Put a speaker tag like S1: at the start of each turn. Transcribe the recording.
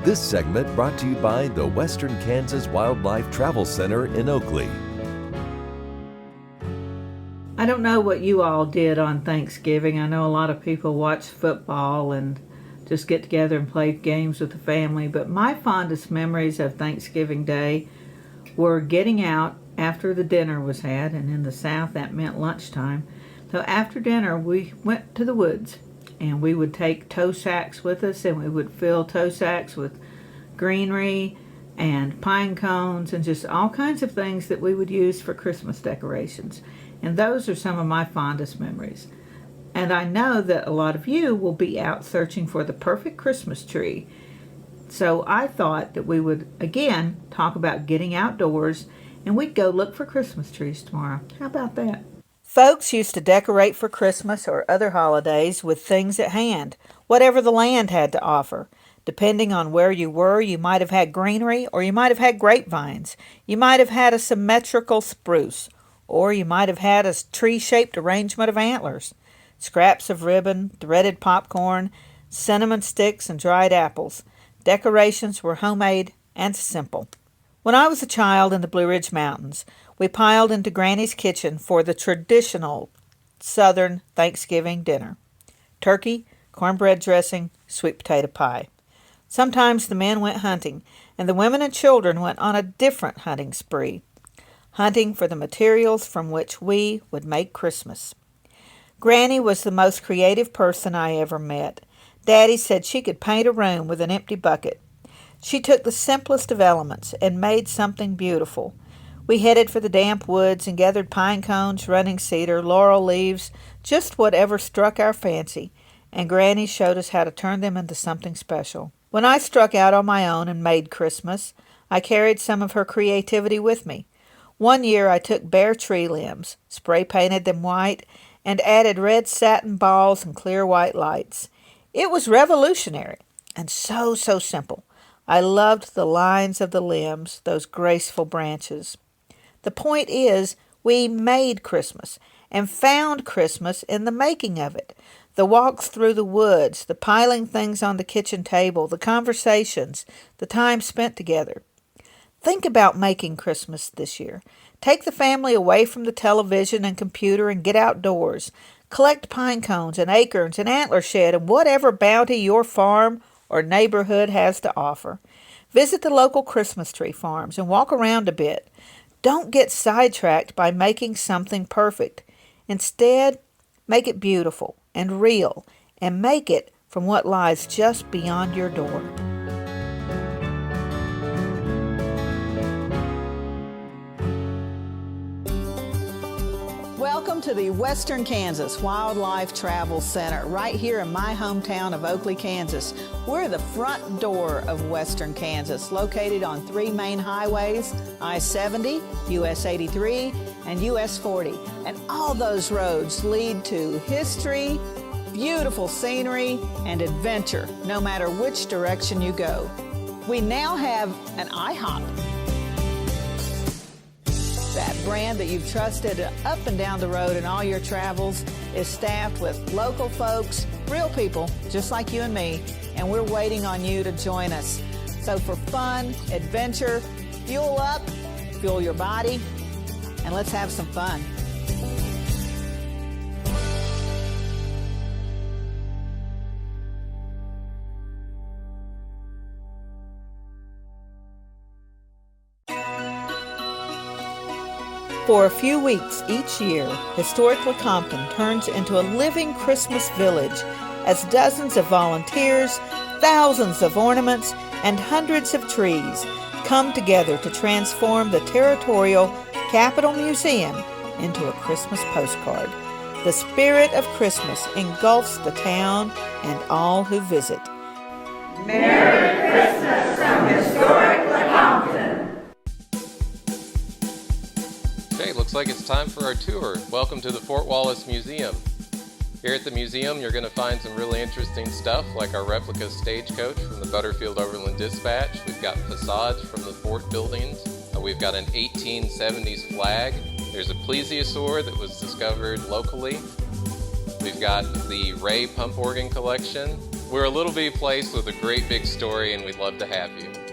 S1: This segment brought to you by the Western Kansas Wildlife Travel Center in Oakley.
S2: I don't know what you all did on Thanksgiving. I know a lot of people watch football and just get together and play games with the family, but my fondest memories of Thanksgiving Day were getting out after the dinner was had, and in the South that meant lunchtime. So after dinner we went to the woods, and we would take tow sacks with us, and we would fill tow sacks with greenery and pine cones and just all kinds of things that we would use for Christmas decorations. And those are some of my fondest memories. And I know that a lot of you will be out searching for the perfect Christmas tree. So I thought that we would, again, talk about getting outdoors, and we'd go look for Christmas trees tomorrow. How about that? Folks used to decorate for Christmas or other holidays with things at hand, whatever the land had to offer. Depending on where you were, you might have had greenery, or you might have had grapevines. You might have had a symmetrical spruce, or you might have had a tree-shaped arrangement of antlers, scraps of ribbon, threaded popcorn, cinnamon sticks, and dried apples. Decorations were homemade and simple. When I was a child in the Blue Ridge Mountains, we piled into Granny's kitchen for the traditional Southern Thanksgiving dinner: turkey, cornbread dressing, sweet potato pie. Sometimes the men went hunting, and the women and children went on a different hunting spree, hunting for the materials from which we would make Christmas. Granny was the most creative person I ever met. Daddy said she could paint a room with an empty bucket. She took the simplest of elements and made something beautiful. We headed for the damp woods and gathered pine cones, running cedar, laurel leaves, just whatever struck our fancy, and Granny showed us how to turn them into something special. When I struck out on my own and made Christmas, I carried some of her creativity with me. One year I took bare tree limbs, spray painted them white, and added red satin balls and clear white lights. It was revolutionary and so simple. I loved the lines of the limbs, those graceful branches. The point is, we made Christmas and found Christmas in the making of it. The walks through the woods, the piling things on the kitchen table, the conversations, the time spent together. Think about making Christmas this year. Take the family away from the television and computer and get outdoors. Collect pine cones and acorns and antler shed and whatever bounty your farm or neighborhood has to offer. Visit the local Christmas tree farms and walk around a bit. Don't get sidetracked by making something perfect. Instead, make it beautiful and real, and make it from what lies just beyond your door. Welcome to the Western Kansas Wildlife Travel Center, right here in my hometown of Oakley, Kansas. We're the front door of Western Kansas, located on 3 main highways, I-70, US 83, and US 40. And all those roads lead to history, beautiful scenery, and adventure, no matter which direction you go. We now have an IHOP. That brand that you've trusted up and down the road in all your travels is staffed with local folks, real people just like you and me, and we're waiting on you to join us. So for fun, adventure, fuel up, fuel your body, and let's have some fun. For a few weeks each year, historic Lecompton turns into a living Christmas village as dozens of volunteers, thousands of ornaments, and hundreds of trees come together to transform the Territorial Capitol Museum into a Christmas postcard. The spirit of Christmas engulfs the town and all who visit.
S3: Merry Christmas from historic Lecompton.
S4: Okay, looks like it's time for our tour. Welcome to the Fort Wallace Museum. Here at the museum, you're going to find some really interesting stuff, like our replica stagecoach from the Butterfield Overland Dispatch. We've got facades from the fort buildings. We've got an 1870s flag. There's a plesiosaur that was discovered locally. We've got the Ray pump organ collection. We're a little bitty place with a great big story, and we'd love to have you.